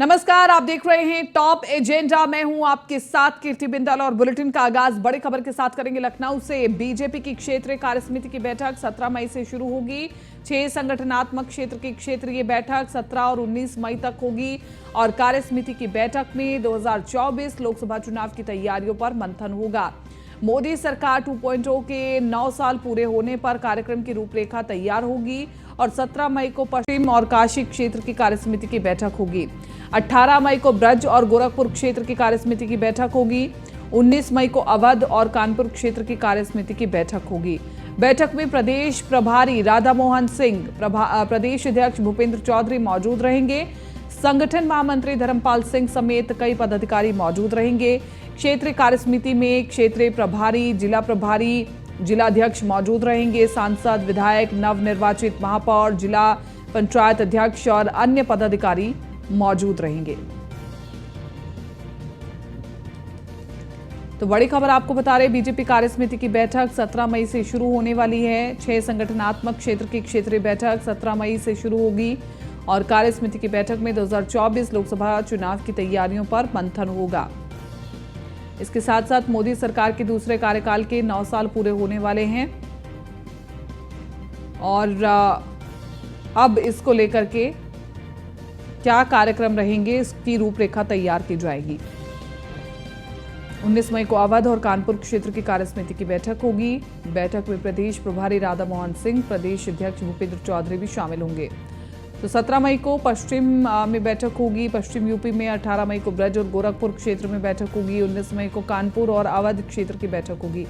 नमस्कार, आप देख रहे हैं टॉप एजेंडा। मैं हूं आपके साथ कीर्ति बिंदल और बुलेटिन का आगाज बड़ी खबर के साथ करेंगे। लखनऊ से बीजेपी की क्षेत्रीय कार्यसमिति की बैठक 17 मई से शुरू होगी। 6 संगठनात्मक क्षेत्र की क्षेत्रीय बैठक 17 और 19 मई तक होगी और कार्यसमिति की बैठक में 2024 लोकसभा चुनाव की तैयारियों पर मंथन होगा। मोदी सरकार 2.0 के 9 साल पूरे होने पर कार्यक्रम की रूपरेखा तैयार होगी और 17 मई को पश्चिम और काशी क्षेत्र की कार्यसमिति की बैठक होगी। 18 मई को ब्रज और गोरखपुर क्षेत्र की कार्यसमिति की बैठक होगी। 19 मई को अवध और कानपुर क्षेत्र की कार्यसमिति की बैठक होगी। बैठक में प्रदेश प्रभारी राधा मोहन सिंह, प्रदेश अध्यक्ष भूपेंद्र चौधरी मौजूद रहेंगे। संगठन महामंत्री धर्मपाल सिंह समेत कई पदाधिकारी मौजूद रहेंगे। क्षेत्रीय कार्यसमिति में क्षेत्रीय प्रभारी, जिला अध्यक्ष मौजूद रहेंगे। सांसद, विधायक, नवनिर्वाचित महापौर, जिला पंचायत अध्यक्ष और अन्य पदाधिकारी मौजूद रहेंगे। तो बड़ी खबर आपको बता रहे, बीजेपी कार्यसमिति की बैठक 17 मई से शुरू होने वाली है। 6 संगठनात्मक क्षेत्र की क्षेत्रीय बैठक 17 मई से शुरू होगी और कार्यसमिति की बैठक में 2024 लोकसभा चुनाव की तैयारियों पर मंथन होगा। इसके साथ साथ मोदी सरकार के दूसरे कार्यकाल के 9 साल पूरे होने वाले हैं और अब इसको लेकर के क्या कार्यक्रम रहेंगे, इसकी रूपरेखा तैयार की जाएगी। 19 मई को अवध और कानपुर क्षेत्र की कार्यसमिति की बैठक होगी। बैठक में प्रदेश प्रभारी राधा मोहन सिंह, प्रदेश अध्यक्ष भूपेंद्र चौधरी भी शामिल होंगे। तो 17 मई को पश्चिम में बैठक होगी, पश्चिम यूपी में। 18 मई को ब्रज और गोरखपुर क्षेत्र में बैठक होगी। 19 मई को कानपुर और अवध क्षेत्र की बैठक होगी।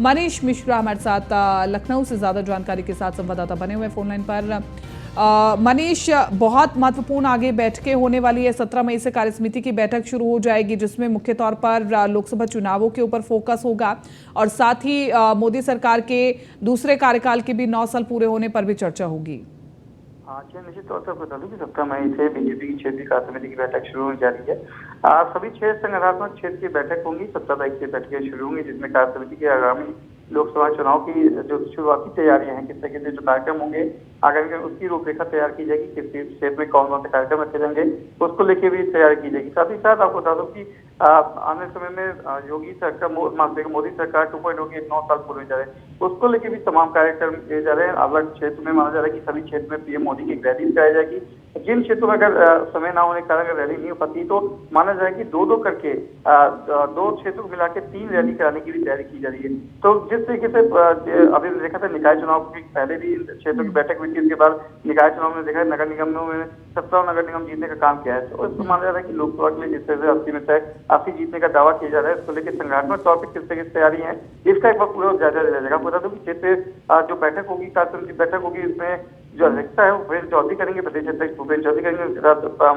मनीष मिश्रा हमारे साथ लखनऊ से ज्यादा जानकारी के साथ संवाददाता बने हुए फोन लाइन पर। मनीष, बहुत महत्वपूर्ण आगे बैठकें होने वाली है। 17 मई से कार्यसमिति की बैठक शुरू हो जाएगी जिसमें मुख्य तौर पर लोकसभा चुनावों के ऊपर फोकस होगा और साथ ही मोदी सरकार के दूसरे कार्यकाल के भी 9 साल पूरे होने पर भी चर्चा होगी। जी, निश्चित तौर पर बता दूं कि 17 मई से बीजेपी की क्षेत्रीय कार्यसमिति की बैठक शुरू होने जा रही है। सभी 6 संगठनात्मक क्षेत्र की बैठक होंगी। 17 तारीख से बैठकें शुरू होंगी जिसमें कार्यसमिति के आगामी लोकसभा चुनाव की जो शुरुआती तैयारियां हैं, किस तरीके से जो कार्यक्रम होंगे आगामी में, उसकी रूपरेखा तैयार की जाएगी। किस क्षेत्र में कौन कौन से कार्यक्रम रखे जाएंगे उसको लेके भी तैयारी की जाएगी। साथ ही साथ आपको बता दूं कि आने समय में योगी सरकार, मोदी सरकार 2.0 के 9 साल पूरे जा रहे हैं, उसको लेके भी तमाम कार्यक्रम किए जा रहे हैं। अलग क्षेत्र में माना जा रहा है कि सभी क्षेत्र में पीएम मोदी की एक रैली कराई जाएगी। जिन क्षेत्रों में अगर समय ना होने के कारण अगर रैली नहीं हो पाती तो माना जाए कि 2-2 करके 2 क्षेत्रों को मिला के 3 रैली कराने की भी तैयारी की जा रही है। तो जिस तरीके से अभी देखा था निकाय चुनाव की पहले भी क्षेत्रों की बैठक हुई थी, इसके बाद निकाय चुनाव में देखा है नगर निगमों में 17 नगर निगम जीतने का काम किया है। तो इसको माना जा रहा है कि लोकसभा के लिए जिस तरह से 80 में से 80 जीतने का दावा किया जा रहा है, इसको लेकर संगठनात्मक तौर पर किस तरह की तैयारी है इसका एक बार पूरा जायजा लिया जाएगा। बता दूं कि क्षेत्र जो बैठक होगी, कार्यसमिति बैठक होगी, इसमें जो अध्यक्षता है वो भूपेंद्र चौधरी करेंगे, प्रदेश अध्यक्ष भूपेंद्र चौधरी करेंगे,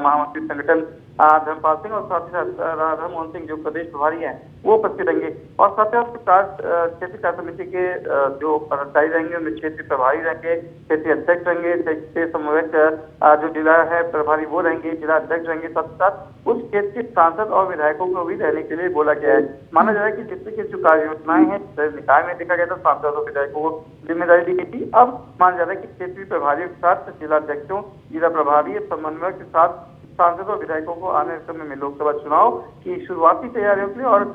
महामंत्री संगठन धर्मपाल सिंह और साथ ही साथ राधा मोहन सिंह जो प्रदेश प्रभारी हैं वो उपस्थित रहेंगे। और साथ ही साथ क्षेत्रीय कार्यसमिति के जो पदाधिकारी रहेंगे उनमें क्षेत्रीय प्रभारी रहेंगे, क्षेत्रीय अध्यक्ष रहेंगे, क्षेत्रीय समन्वयक जो जिला है प्रभारी वो रहेंगे, जिला अध्यक्ष रहेंगे। साथ ही साथ उस क्षेत्र के सांसद और विधायकों को भी रहने के लिए बोला गया है। माना जा रहा है कि जिससे की जो कार्य योजनाएं हैं निकाय में देखा गया था सांसद और विधायकों को जिम्मेदारी दी गई थी, अब माना जा रहा है कि क्षेत्रीय प्रभारियों के साथ जिला अध्यक्षों, जिला प्रभारी, समन्वयक के साथ सांसदों और विधायकों को आने वाले समय में लोकसभा चुनाव की शुरुआती तैयारियों के लिए और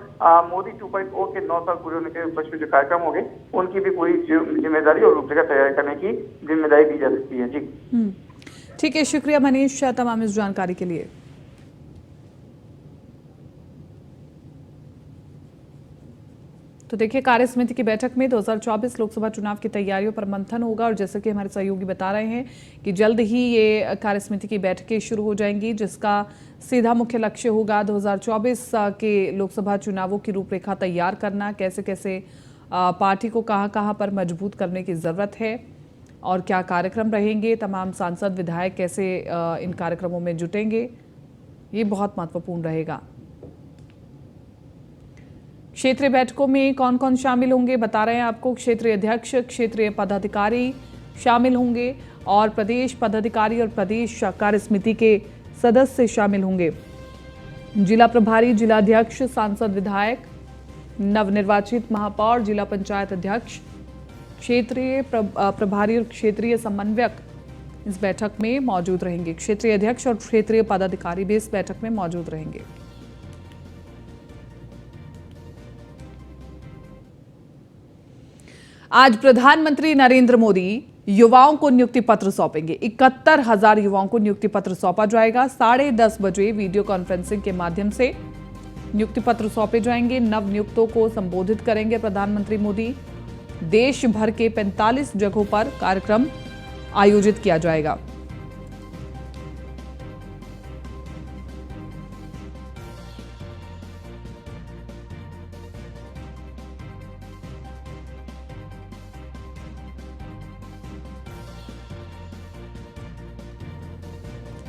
मोदी 2.0 के 9 साल पूरे होने के उपलक्ष्य में जो कार्यक्रम होंगे उनकी भी पूरी जिम्मेदारी और रूपरेखा तैयार करने की जिम्मेदारी दी जा सकती है। जी ठीक है, शुक्रिया मनीष तमाम इस जानकारी के लिए। तो देखिए, कार्यसमिति की बैठक में 2024 लोकसभा चुनाव की तैयारियों पर मंथन होगा और जैसे कि हमारे सहयोगी बता रहे हैं कि जल्द ही ये कार्यसमिति की बैठकें शुरू हो जाएंगी जिसका सीधा मुख्य लक्ष्य होगा 2024 के लोकसभा चुनावों की रूपरेखा तैयार करना, कैसे कैसे पार्टी को कहां पर मजबूत करने की ज़रूरत है और क्या कार्यक्रम रहेंगे, तमाम सांसद विधायक कैसे इन कार्यक्रमों में जुटेंगे, ये बहुत महत्वपूर्ण रहेगा। क्षेत्रीय बैठकों में कौन कौन शामिल होंगे बता रहे हैं आपको। क्षेत्रीय अध्यक्ष, क्षेत्रीय पदाधिकारी शामिल होंगे और प्रदेश पदाधिकारी और प्रदेश कार्यसमिति के सदस्य शामिल होंगे। जिला प्रभारी, जिला अध्यक्ष, सांसद, विधायक, नवनिर्वाचित महापौर, जिला पंचायत अध्यक्ष, क्षेत्रीय प्रभारी और क्षेत्रीय समन्वयक इस बैठक में मौजूद रहेंगे। क्षेत्रीय अध्यक्ष और क्षेत्रीय पदाधिकारी भी इस बैठक में मौजूद रहेंगे। आज प्रधानमंत्री नरेंद्र मोदी युवाओं को नियुक्ति पत्र सौंपेंगे। 71,000 युवाओं को नियुक्ति पत्र सौंपा जाएगा। 10:30 बजे वीडियो कॉन्फ्रेंसिंग के माध्यम से नियुक्ति पत्र सौंपे जाएंगे। नव नियुक्तों को संबोधित करेंगे प्रधानमंत्री मोदी। देश भर के 45 जगहों पर कार्यक्रम आयोजित किया जाएगा।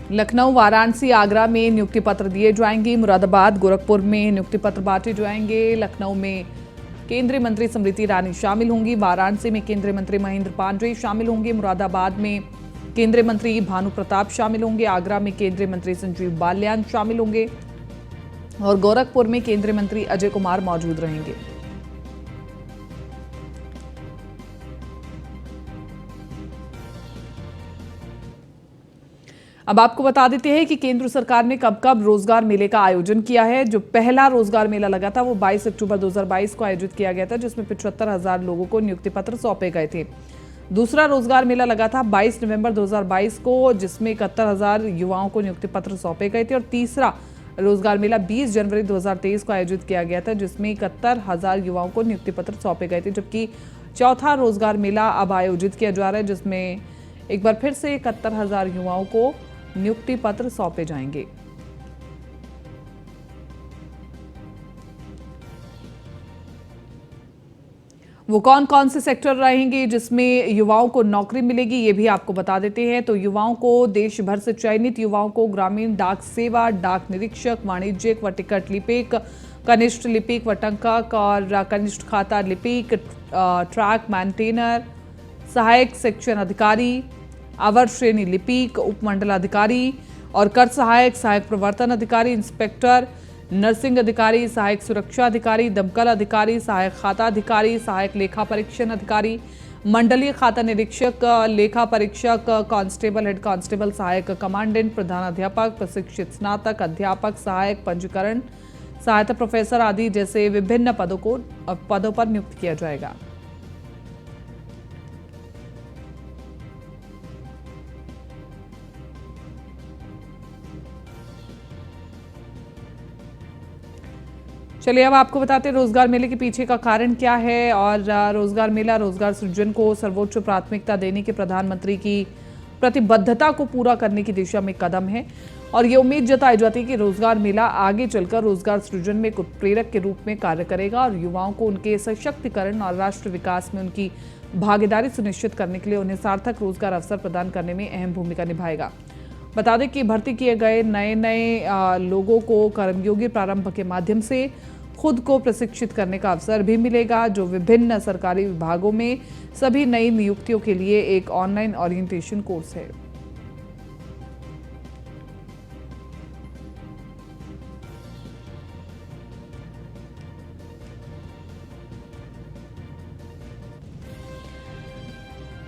लखनऊ, वाराणसी, आगरा में नियुक्ति पत्र दिए जाएंगे। मुरादाबाद, गोरखपुर में नियुक्ति पत्र बांटे जाएंगे। लखनऊ में केंद्रीय मंत्री स्मृति ईरानी शामिल होंगी। वाराणसी में केंद्रीय मंत्री महेंद्र पांडेय शामिल होंगे। मुरादाबाद में केंद्रीय मंत्री भानु प्रताप शामिल होंगे। आगरा में केंद्रीय मंत्री संजीव बालियान शामिल होंगे और गोरखपुर में केंद्रीय मंत्री अजय कुमार मौजूद रहेंगे। अब आपको बता देते हैं कि केंद्र सरकार ने कब कब रोजगार मेले का आयोजन किया है। जो पहला रोजगार मेला लगा था वो 22 अक्टूबर 2022 को आयोजित किया गया था, जिसमें 75,000 लोगों को नियुक्ति पत्र सौंपे गए थे। दूसरा रोजगार मेला लगा था 22 नवंबर 2022 को, जिसमें 71,000 युवाओं को नियुक्ति पत्र सौंपे गए थे। और तीसरा रोजगार मेला 20 जनवरी 2023 को आयोजित किया गया था, जिसमें 71,000 युवाओं को नियुक्ति पत्र सौंपे गए थे। जबकि चौथा रोजगार मेला अब आयोजित किया जा रहा है, जिसमें एक बार फिर से 71,000 युवाओं को नियुक्ति पत्र सौंपे जाएंगे। वो कौन कौन से सेक्टर रहेंगे जिसमें युवाओं को नौकरी मिलेगी, ये भी आपको बता देते हैं। तो युवाओं को देश भर से चयनित युवाओं को ग्रामीण डाक सेवा, डाक निरीक्षक, वाणिज्यिक व टिकट लिपिक, कनिष्ठ लिपिक व टंकक और कनिष्ठ खाता लिपिक, ट्रैक मेंटेनर, सहायक सेक्शन अधिकारी, अवर श्रेणी लिपिक, उपमंडल अधिकारी और कर सहायक, सहायक प्रवर्तन अधिकारी, इंस्पेक्टर, नर्सिंग अधिकारी, सहायक सुरक्षा अधिकारी, दमकल अधिकारी, सहायक खाता अधिकारी, सहायक लेखा परीक्षण अधिकारी, मंडलीय खाता निरीक्षक, लेखा परीक्षक, कांस्टेबल, हेड कांस्टेबल, सहायक कमांडेंट, प्रधानाध्यापक, प्रशिक्षित स्नातक, अध्यापक, सहायक पंजीकरण, सहायता प्रोफेसर आदि जैसे विभिन्न पदों पर नियुक्त किया जाएगा। चलिए अब आपको बताते हैं रोजगार मेले के पीछे का कारण क्या है। और रोजगार मेला रोजगार सृजन को सर्वोच्च प्राथमिकता देने के प्रधानमंत्री की प्रतिबद्धता को पूरा करने की दिशा में कदम है। और ये उम्मीद जताई जाती है कि रोजगार मेला आगे चलकर रोजगार सृजन में एक उत्प्रेरक के रूप में कार्य करेगा और युवाओं को उनके सशक्तिकरण और राष्ट्र विकास में उनकी भागीदारी सुनिश्चित करने के लिए उन्हें सार्थक रोजगार अवसर प्रदान करने में अहम भूमिका निभाएगा। बता दें कि भर्ती किए गए नए लोगों को कर्मयोगी प्रारंभ के माध्यम से खुद को प्रशिक्षित करने का अवसर भी मिलेगा, जो विभिन्न सरकारी विभागों में सभी नई नियुक्तियों के लिए एक ऑनलाइन ओरिएंटेशन कोर्स है।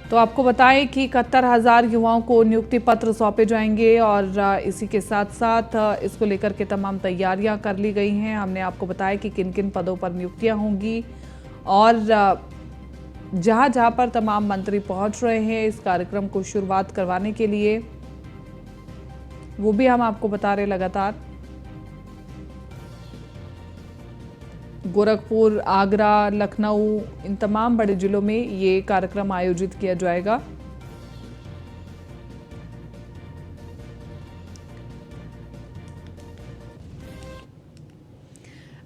तो आपको बताएं कि 71,000 युवाओं को नियुक्ति पत्र सौंपे जाएंगे और इसी के साथ साथ इसको लेकर के तमाम तैयारियां कर ली गई हैं। हमने आपको बताया कि किन किन पदों पर नियुक्तियां होंगी और जहां जहां पर तमाम मंत्री पहुंच रहे हैं इस कार्यक्रम को शुरुआत करवाने के लिए, वो भी हम आपको बता रहे लगातार। गोरखपुर, आगरा, लखनऊ, इन तमाम बड़े जिलों में ये कार्यक्रम आयोजित किया जाएगा।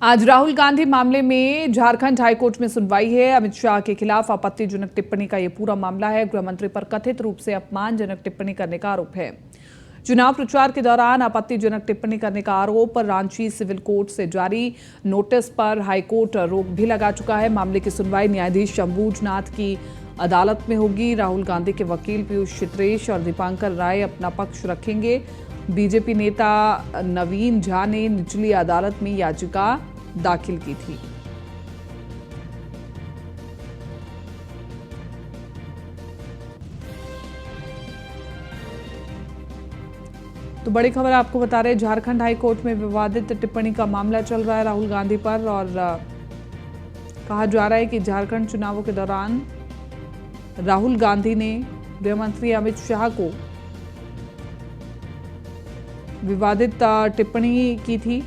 आज राहुल गांधी मामले में झारखंड हाईकोर्ट में सुनवाई है। अमित शाह के खिलाफ आपत्तिजनक टिप्पणी का यह पूरा मामला है। गृह मंत्री पर कथित रूप से अपमानजनक टिप्पणी करने का आरोप है। चुनाव प्रचार के दौरान आपत्तिजनक टिप्पणी करने का आरोप रांची सिविल कोर्ट से जारी नोटिस पर हाईकोर्ट रोक भी लगा चुका है। मामले की सुनवाई न्यायाधीश अंबुजनाथ की अदालत में होगी। राहुल गांधी के वकील पीयूष चित्रेश और दीपांकर राय अपना पक्ष रखेंगे। बीजेपी नेता नवीन झा ने निचली अदालत में याचिका दाखिल की थी। तो बड़ी खबर आपको बता रहे हैं, झारखंड हाई कोर्ट में विवादित टिप्पणी का मामला चल रहा है राहुल गांधी पर। और कहा जा रहा है कि झारखंड चुनावों के दौरान राहुल गांधी ने गृह मंत्री अमित शाह को विवादित टिप्पणी की थी।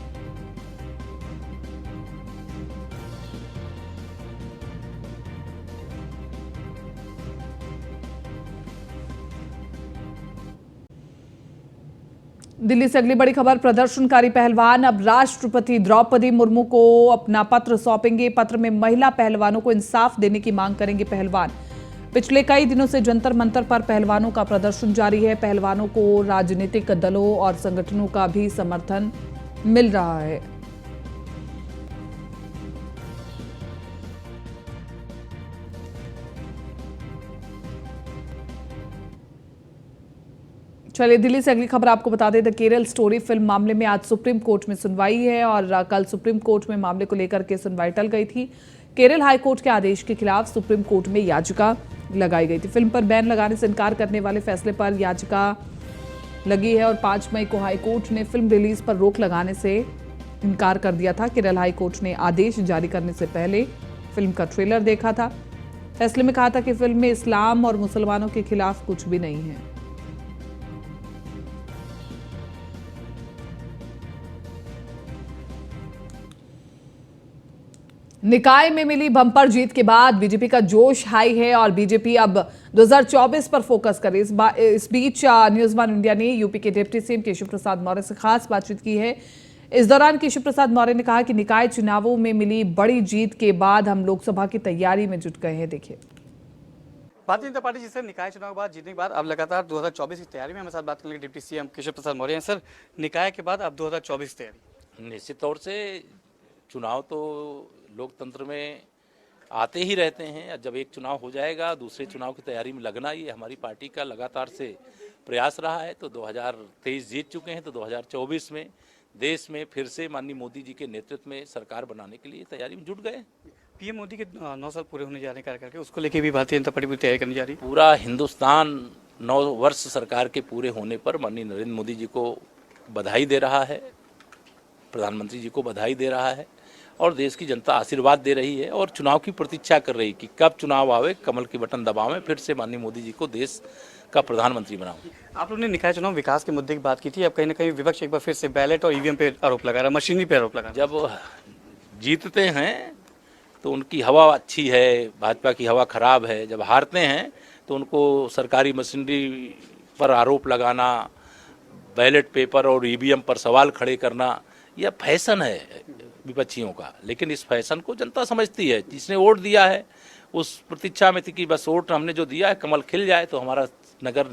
दिल्ली से अगली बड़ी खबर, प्रदर्शनकारी पहलवान अब राष्ट्रपति द्रौपदी मुर्मू को अपना पत्र सौंपेंगे। पत्र में महिला पहलवानों को इंसाफ देने की मांग करेंगे पहलवान। पिछले कई दिनों से जंतर मंतर पर पहलवानों का प्रदर्शन जारी है। पहलवानों को राजनीतिक दलों और संगठनों का भी समर्थन मिल रहा है। चलिए दिल्ली से अगली खबर आपको बता दें, द केरल स्टोरी फिल्म मामले में आज सुप्रीम कोर्ट में सुनवाई है। और कल सुप्रीम कोर्ट में मामले को लेकर के सुनवाई टल गई थी। केरल हाई कोर्ट के आदेश के खिलाफ सुप्रीम कोर्ट में याचिका लगाई गई थी। फिल्म पर बैन लगाने से इनकार करने वाले फैसले पर याचिका लगी है और 5 मई को हाई कोर्ट ने फिल्म रिलीज पर रोक लगाने से इनकार कर दिया था। केरल हाई कोर्ट ने आदेश जारी करने से पहले फिल्म का ट्रेलर देखा था। फैसले में कहा था कि फिल्म में इस्लाम और मुसलमानों के खिलाफ कुछ भी नहीं है। निकाय में मिली बम्पर जीत के बाद बीजेपी का जोश हाई है और बीजेपी अब 2024 पर फोकस करे। इस बीच न्यूज़ वन इंडिया ने यूपी के डिप्टी सीएम केशव प्रसाद मौर्य से खास बातचीत की है। इस दौरान केशव प्रसाद मौर्य ने कहा कि निकाय चुनावों में मिली बड़ी जीत के बाद हम लोकसभा की तैयारी में जुट गए हैं। देखिए, भारतीय जनता पार्टी जिससे निकाय चुनाव के बाद जीतने के बाद अब लगातार 2024 की तैयारी में हमारे साथ बात करने के डिप्टी सीएम केशव प्रसाद मौर्य हैं। सर, निकाय के बाद अब 2024 की तैयारी? निश्चित तौर से चुनाव तो लोकतंत्र में आते ही रहते हैं। जब एक चुनाव हो जाएगा दूसरे चुनाव की तैयारी में लगना, ये हमारी पार्टी का लगातार से प्रयास रहा है। तो 2023 जीत चुके हैं, तो 2024 में देश में फिर से माननीय मोदी जी के नेतृत्व में सरकार बनाने के लिए तैयारी में जुट गए। पीएम मोदी के 9 साल पूरे होने जा रहे हैं करके, उसको लेके भी भारतीय जनता पार्टी पूरी तैयारी करनी जा रही है। पूरा हिंदुस्तान 9 वर्ष सरकार के पूरे होने पर माननीय नरेंद्र मोदी जी को बधाई दे रहा है, प्रधानमंत्री जी को बधाई दे रहा है और देश की जनता आशीर्वाद दे रही है और चुनाव की प्रतीक्षा कर रही कि कब चुनाव आवे, कमल की बटन दबावें, फिर से माननीय मोदी जी को देश का प्रधानमंत्री बनाओ। आप लोगों ने निकाय चुनाव विकास के मुद्दे की बात की थी। अब कहीं ना कहीं विपक्ष एक बार फिर से बैलेट और ईवीएम पे आरोप लगा रहा है, मशीनरी पे आरोप लगा। जब जीतते हैं तो उनकी हवा अच्छी है, भाजपा की हवा खराब है। जब हारते हैं तो उनको सरकारी मशीनरी पर आरोप लगाना, बैलेट पेपर और ईवीएम पर सवाल खड़े करना, यह फैशन है विपक्षियों का। लेकिन इस फैशन को जनता समझती है। जिसने वोट दिया है उस प्रतीक्षा में थी कि बस वोट हमने जो दिया है कमल खिल जाए तो हमारा नगर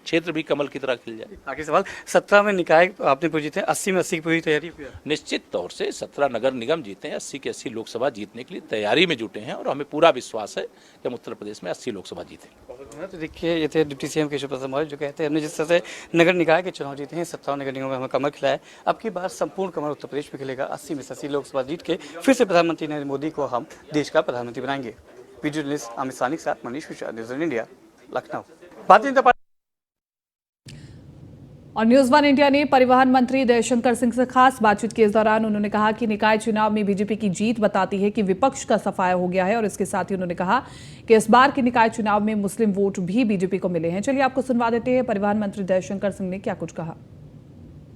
क्षेत्र भी कमल की तरह खिल जाए। आखिरी सवाल, 17 में निकाय आपने पूरी जीते, 80 में 80 की पूरी तैयारी? निश्चित तौर से 17 नगर निगम जीते हैं, 80 के 80 लोकसभा जीतने के लिए तैयारी में जुटे हैं और हमें पूरा विश्वास है कि हम उत्तर प्रदेश में 80 लोकसभा जीते। तो देखिए, ये थे डिप्टी सीएम केशव प्रसाद मौर्य जो कहते हैं हमने जिस तरह से नगर निकाय के चुनाव जीते हैं, 57 नगर निगमों में हमें कमल खिलाया। अब की बार संपूर्ण कमल उत्तर प्रदेश में खिलेगा। 80 में 80 लोकसभा जीत के फिर से प्रधानमंत्री नरेंद्र मोदी को हम देश का प्रधानमंत्री बनाएंगे। वीडियो जर्नलिस्ट अमित सानी के साथ Manish Mishra, news one India, Lucknow. Bharatiya Janata party और न्यूज़ वन इंडिया ने परिवहन मंत्री जयशंकर सिंह से खास बातचीत की। इस दौरान उन्होंने कहा कि निकाय चुनाव में बीजेपी की जीत बताती है कि विपक्ष का सफाया हो गया है और इसके साथ ही उन्होंने कहा कि इस बार के निकाय चुनाव में मुस्लिम वोट भी बीजेपी को मिले हैं। चलिए आपको सुनवा देते हैं परिवहन मंत्री जयशंकर सिंह ने क्या कुछ कहा।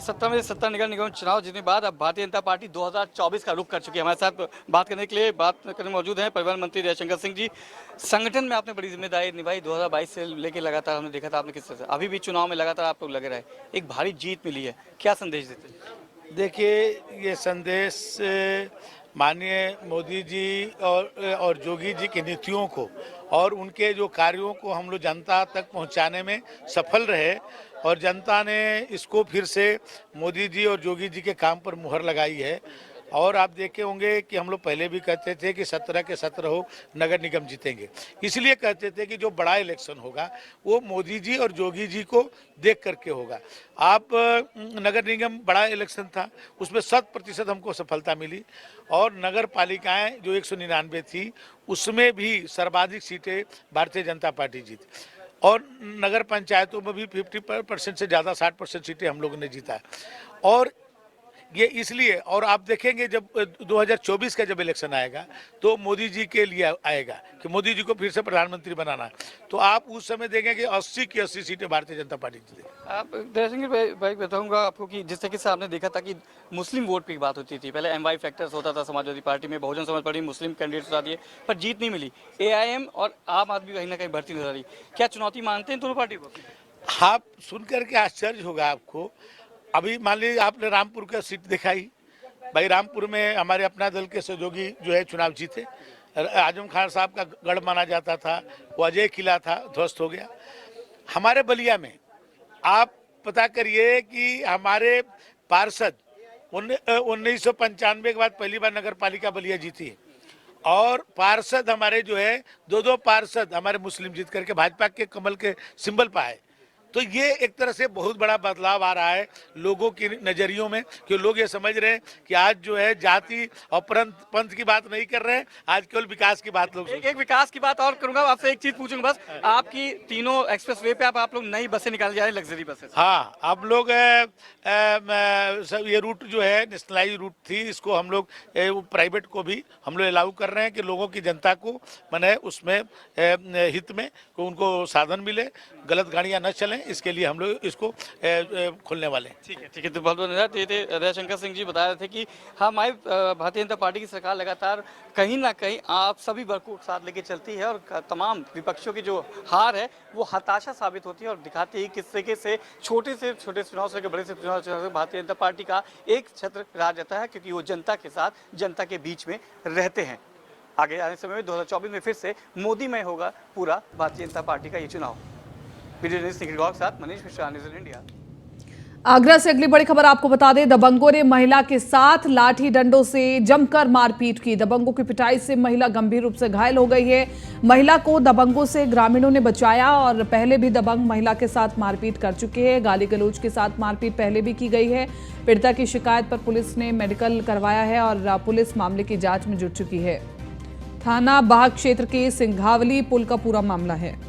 17 में 17 नगर निगम चुनाव जीतने के बाद अब भारतीय जनता पार्टी 2024 का रुख कर चुकी है। हमारे साथ बात करने के लिए मौजूद हैं परिवहन मंत्री जयशंकर सिंह जी। संगठन में आपने बड़ी जिम्मेदारी निभाई, 2022 से लेकर लगातार हमने देखा था आपने किस तरह से, अभी भी चुनाव में लगातार आप लोग लगे रहे, एक भारी जीत मिली है, क्या संदेश देते हैं? देखिए, ये संदेश माननीय मोदी जी और जोगी जी की नीतियों को और उनके जो कार्यों को हम लोग जनता तक पहुंचाने में सफल रहे और जनता ने इसको फिर से मोदी जी और जोगी जी के काम पर मुहर लगाई है। और आप देखे होंगे कि हम लोग पहले भी कहते थे कि 17 के 17 नगर निगम जीतेंगे, इसलिए कहते थे कि जो बड़ा इलेक्शन होगा वो मोदी जी और जोगी जी को देख करके होगा। आप नगर निगम बड़ा इलेक्शन था, उसमें 100% हमको सफलता मिली और नगर पालिकाएँ जो 199 थी उसमें भी सर्वाधिक सीटें भारतीय जनता पार्टी जीती। और नगर पंचायतों में भी 50% से ज़्यादा 60% सीटें हम लोगों ने जीता है। और ये इसलिए, और आप देखेंगे जब 2024 का जब इलेक्शन आएगा तो मोदी जी के लिए आएगा कि मोदी जी को फिर से प्रधानमंत्री बनाना है, तो आप उस समय देखेंगे कि 80 की 80 सीटें भारतीय जनता पार्टी जीतेगी। आप दरअसल भाई बताऊंगा आपको कि जिस तरीके से आपने देखा था कि मुस्लिम वोट की बात होती थी, पहले एमवाई फैक्टर्स होता था समाजवादी पार्टी में, बहुजन समाज पार्टी मुस्लिम कैंडिडेट्स बता दिए, पर जीत नहीं मिली। एआईएम और आम आदमी कहीं ना कहीं बढ़ती नजर आ रही। क्या चुनौती मानते हैं दोनों पार्टी को? आप सुनकर के आश्चर्य होगा आपको। अभी मान लीजिए आपने रामपुर का सीट दिखाई, भाई रामपुर में हमारे अपना दल के सहयोगी जो है चुनाव जीते। आजम खान साहब का गढ़ माना जाता था, वो अजय किला था, ध्वस्त हो गया। हमारे बलिया में आप पता करिए कि हमारे पार्षद 1995 के बाद पहली बार नगर पालिका बलिया जीती है, और पार्षद हमारे जो है दो पार्षद हमारे मुस्लिम जीत करके भाजपा के कमल के सिंबल पर आए। तो ये एक तरह से बहुत बड़ा बदलाव आ रहा है लोगों की नजरियों में, कि लोग ये समझ रहे हैं कि आज जो है जाति और पंथ की बात नहीं कर रहे हैं, आज केवल विकास की बात लोग। एक विकास की बात और करूंगा, आपसे एक चीज पूछूंगा बस। आपकी तीनों एक्सप्रेस वे पे आप लोग नई बसें निकाले जा रहे हैं, लग्जरी बसें। हाँ, आप लोग सब ये रूट जो है नेशनलाइज रूट थी, इसको हम लोग प्राइवेट को भी हम लोग अलाउ कर रहे हैं कि लोगों की जनता को मैंने उसमें हित में को उनको साधन मिले, गलत गाड़ियां न चलें, इसके लिए हम लोग इसको खोलने वाले हैं। ठीक है। तो बहुत बहुत धन्यवाद। ये थे दयाशंकर सिंह जी, बता रहे थे कि हमारी भारतीय जनता पार्टी की सरकार लगातार कहीं ना कहीं आप सभी वर्ग को साथ लेके चलती है, और तमाम विपक्षियों की जो हार है वो हताशा साबित होती है, और दिखाती है किस तरीके से छोटे चुनाव से बड़े से चुनाव से भारतीय जनता पार्टी का एक छत्र राज रहता है, क्योंकि वो जनता के साथ, जनता के बीच में रहते हैं। आगे आने समय में 2024 में फिर से मोदीमय होगा पूरा भारतीय जनता पार्टी का ये चुनाव। वीडियो जर्नलिस्ट निखिल गौर के साथ मनीष मिश्रा, न्यूज़ इंडिया। आगरा से अगली बड़ी खबर आपको बता दें, दबंगों ने महिला के साथ लाठी डंडों से जमकर मारपीट की। दबंगों की पिटाई से महिला गंभीर रूप से घायल हो गई है। महिला को दबंगों से ग्रामीणों ने बचाया, और पहले भी दबंग महिला के साथ मारपीट कर चुके हैं। गाली गलौज के साथ मारपीट पहले भी की गई है। पीड़िता की शिकायत पर पुलिस ने मेडिकल करवाया है, और पुलिस मामले की जांच में जुट चुकी है। थाना बाग क्षेत्र के सिंघावली पुल का पूरा मामला है।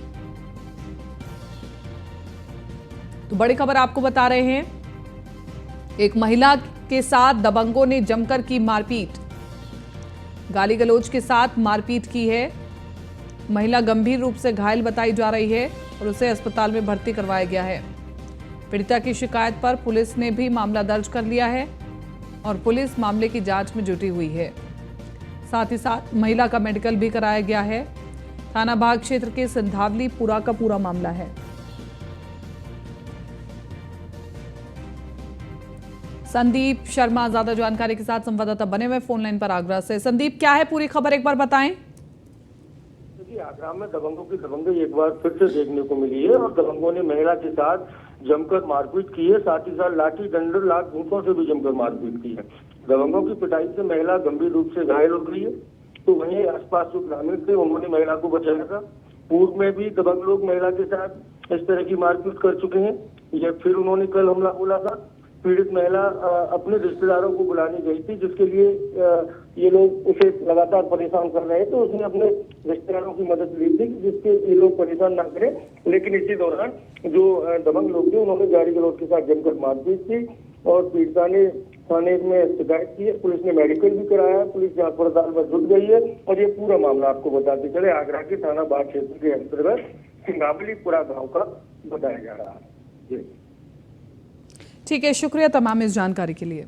तो बड़ी खबर आपको बता रहे हैं, एक महिला के साथ दबंगों ने जमकर की मारपीट, गाली गलौज के साथ मारपीट की है। महिला गंभीर रूप से घायल बताई जा रही है, और उसे अस्पताल में भर्ती करवाया गया है। पीड़िता की शिकायत पर पुलिस ने भी मामला दर्ज कर लिया है, और पुलिस मामले की जांच में जुटी हुई है। साथ ही साथ महिला का मेडिकल भी कराया गया है। थाना बाग क्षेत्र के सिंघावली पुरा का पूरा मामला है। संदीप शर्मा ज्यादा जानकारी के साथ संवाददाता बने हुए फोन लाइन पर आगरा से। संदीप, क्या है पूरी खबर, एक बार बताएं। देखिए, आगरा में दबंगों की दबंगई एक बार फिर से देखने को मिली है, और दबंगों ने महिला के साथ जमकर मारपीट की है। साथ ही साथ लाठी डंडे लात घूंटों से भी जमकर मारपीट की है। दबंगों की पिटाई से महिला गंभीर रूप से घायल हो गई है। तो वहीं आसपास जो ग्रामीण थे उन्होंने महिला को बचाया था। पूर्व में भी दबंग लोग महिला के साथ इस तरह की मारपीट कर चुके हैं। ये फिर उन्होंने कल हमला बोला था। पीड़ित महिला अपने रिश्तेदारों को बुलाने गई थी, जिसके लिए ये लोग उसे लगातार परेशान कर रहे थे। तो उसने अपने रिश्तेदारों की मदद ली थी जिसके ये लोग परेशान ना करें। लेकिन इसी दौरान जो दबंग लोग थे उन्होंने गाड़ी गलौज के साथ जमकर मारपीट की, और पीड़िता ने थाने में शिकायत की है। पुलिस ने मेडिकल भी कराया है। पुलिस जांच पड़ताल में जुट गई है, और ये पूरा मामला आपको बताते चले आगरा के थाना बाग क्षेत्र के अंतर्गत सिंघावलीपुरा गाँव का बताया जा रहा है। जी ठीक है, शुक्रिया तमाम इस जानकारी के लिए।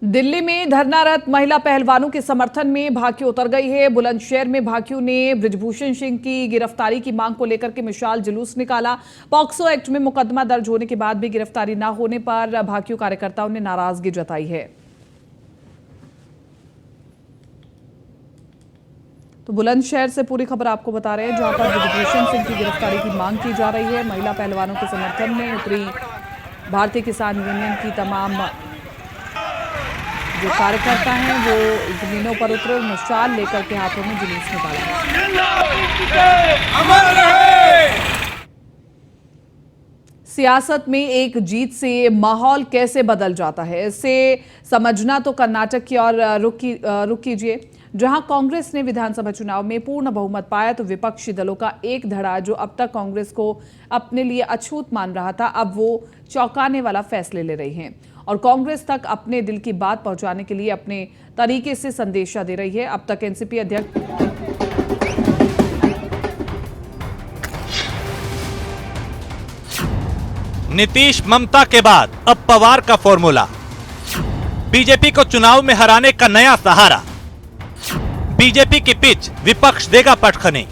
दिल्ली में धरनारत महिला पहलवानों के समर्थन में भाकियू उतर गई है। बुलंदशहर में भाकियू ने बृजभूषण सिंह की गिरफ्तारी की मांग को लेकर के मिसाल जुलूस निकाला। पॉक्सो एक्ट में मुकदमा दर्ज होने के बाद भी गिरफ्तारी न होने पर भाकियू कार्यकर्ताओं ने नाराजगी जताई है। तो बुलंदशहर से पूरी खबर आपको बता रहे हैं, जहां पर बृजभूषण सिंह की गिरफ्तारी की मांग की जा रही है। महिला पहलवानों के समर्थन में उतरी भारतीय किसान यूनियन की तमाम जो कार्यकर्ता हैं वो जमीनों पर उतरे, मशाल लेकर के हाथों में जुलूस निकाला। सियासत में एक जीत से माहौल कैसे बदल जाता है, इसे समझना तो कर्नाटक की ओर रुख कीजिए, जहां कांग्रेस ने विधानसभा चुनाव में पूर्ण बहुमत पाया तो विपक्षी दलों का एक धड़ा जो अब तक कांग्रेस को अपने लिए अछूत मान रहा था, अब वो चौंकाने वाला फैसले ले रही है और कांग्रेस तक अपने दिल की बात पहुंचाने के लिए अपने तरीके से संदेशा दे रही है। अब तक एनसीपी अध्यक्ष नीतीश ममता के बाद अब पवार का फॉर्मूला, बीजेपी को चुनाव में हराने का नया सहारा, बीजेपी की पिच विपक्ष देगा पटखनी।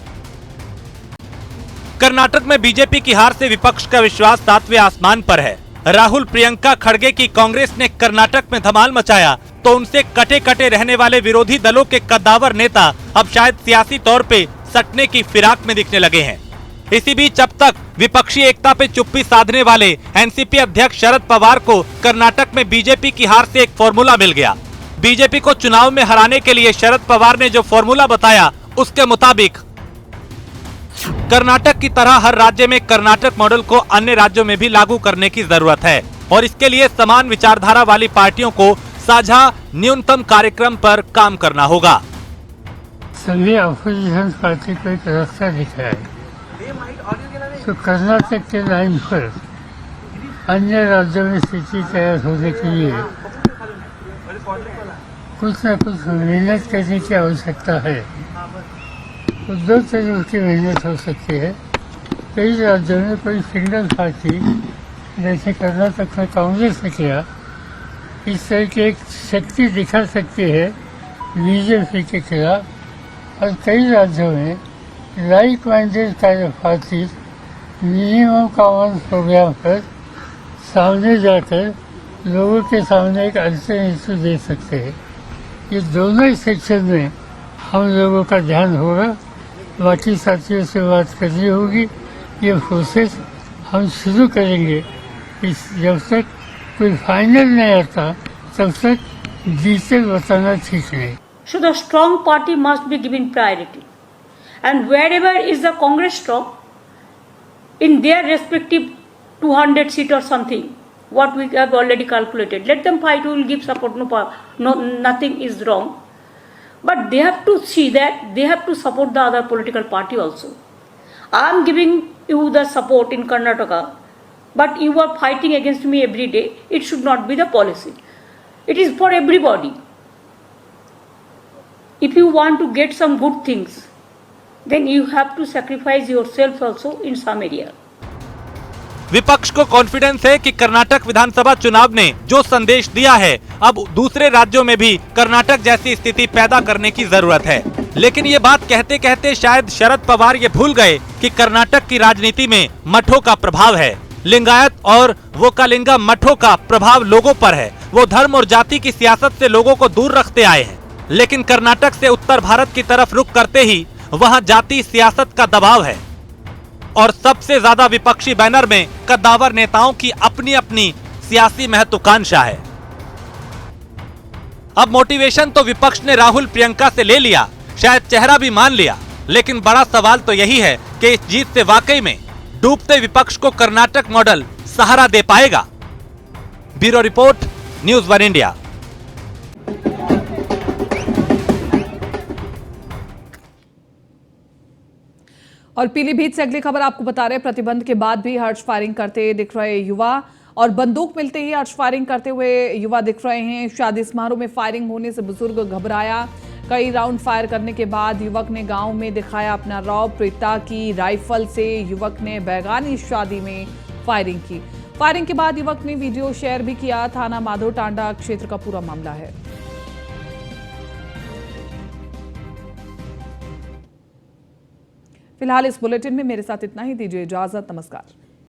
कर्नाटक में बीजेपी की हार से विपक्ष का विश्वास 7वें आसमान पर है। राहुल प्रियंका खड़गे की कांग्रेस ने कर्नाटक में धमाल मचाया तो उनसे कटे कटे रहने वाले विरोधी दलों के कद्दावर नेता अब शायद सियासी तौर पे सटने की फिराक में दिखने लगे हैं। इसी बीच अब तक विपक्षी एकता पे चुप्पी साधने वाले एनसीपी अध्यक्ष शरद पवार को कर्नाटक में बीजेपी की हार से एक फॉर्मूला मिल गया। बीजेपी को चुनाव में हराने के लिए शरद पवार ने जो फॉर्मूला बताया उसके मुताबिक कर्नाटक की तरह हर राज्य में कर्नाटक मॉडल को अन्य राज्यों में भी लागू करने की जरूरत है और इसके लिए समान विचारधारा वाली पार्टियों को साझा न्यूनतम कार्यक्रम पर काम करना होगा। सभी अपोजिशन पार्टी को एक रास्ता दिखा है, तो कर्नाटक के लाइन पर अन्य राज्यों में स्थिति तैयार होने के लिए कुछ न कुछ मेहनत करने की आवश्यकता है। तो दो तरह की मेहनत हो सकती है। कई राज्यों में कोई सिंगल पार्टी जैसे कर्नाटक में कांग्रेस ने किया, इस तरह की एक शक्ति दिखा सकती है बीजेपी के खिलाफ। और कई राज्यों में like minded kind of party minimum common programme पर सामने जाकर लोगों के सामने एक अल्टरनेटिव दे सकते हैं। ये दोनों सेक्शन में हम लोगों का ध्यान होगा, बाकी साथियों से बात करनी होगी। ये प्रोसेस हम शुरू करेंगे। जब तक कोई फाइनल नहीं आता तब तक डिटेल बताना ठीक नहीं। So the strong party must be given priority, and wherever is the Congress strong, in their respective 200 seat or something, what we have already calculated, let them fight. We will give support. No, nothing is wrong, but they have to see that they have to support the other political party also. I am giving you the support in Karnataka, but you are fighting against me every day. It should not be the policy. It is for everybody. If you want to get some good things, then you have to sacrifice yourself also in some area. विपक्ष को confidence है कि कर्नाटक विधानसभा चुनाव ने जो संदेश दिया है अब दूसरे राज्यों में भी कर्नाटक जैसी स्थिति पैदा करने की जरूरत है। लेकिन ये बात कहते कहते शायद शरद पवार ये भूल गए कि कर्नाटक की राजनीति में मठों का प्रभाव है। लिंगायत और वोकालिंगा मठों का प्रभाव लोगों पर है। वो धर्म और जाति की सियासत से लोगों को दूर रखते आए हैं, लेकिन कर्नाटक से उत्तर भारत की तरफ रुख करते ही वहां जाति सियासत का दबाव है और सबसे ज्यादा विपक्षी बैनर में कद्दावर नेताओं की अपनी अपनी सियासी महत्वाकांक्षा है। अब मोटिवेशन तो विपक्ष ने राहुल प्रियंका से ले लिया, शायद चेहरा भी मान लिया, लेकिन बड़ा सवाल तो यही है कि इस जीत से वाकई में डूबते विपक्ष को कर्नाटक मॉडल सहारा दे पाएगा। Bureau report, news 1 India. और पीलीभीत से अगली खबर आपको बता रहे हैं, प्रतिबंध के बाद भी हर्ष फायरिंग करते दिख रहे युवा और बंदूक मिलते ही हर्ष फायरिंग करते हुए युवा दिख रहे हैं। शादी समारोह में फायरिंग होने से बुजुर्ग घबराया। कई राउंड फायर करने के बाद युवक ने गांव में दिखाया अपना रौब। प्रीता की राइफल से युवक ने बैगानी शादी में फायरिंग की। फायरिंग के बाद युवक ने वीडियो शेयर भी किया। थाना माधो टांडा क्षेत्र का पूरा मामला है। फिलहाल इस बुलेटिन में मेरे साथ इतना ही। दीजिए इजाजत, नमस्कार।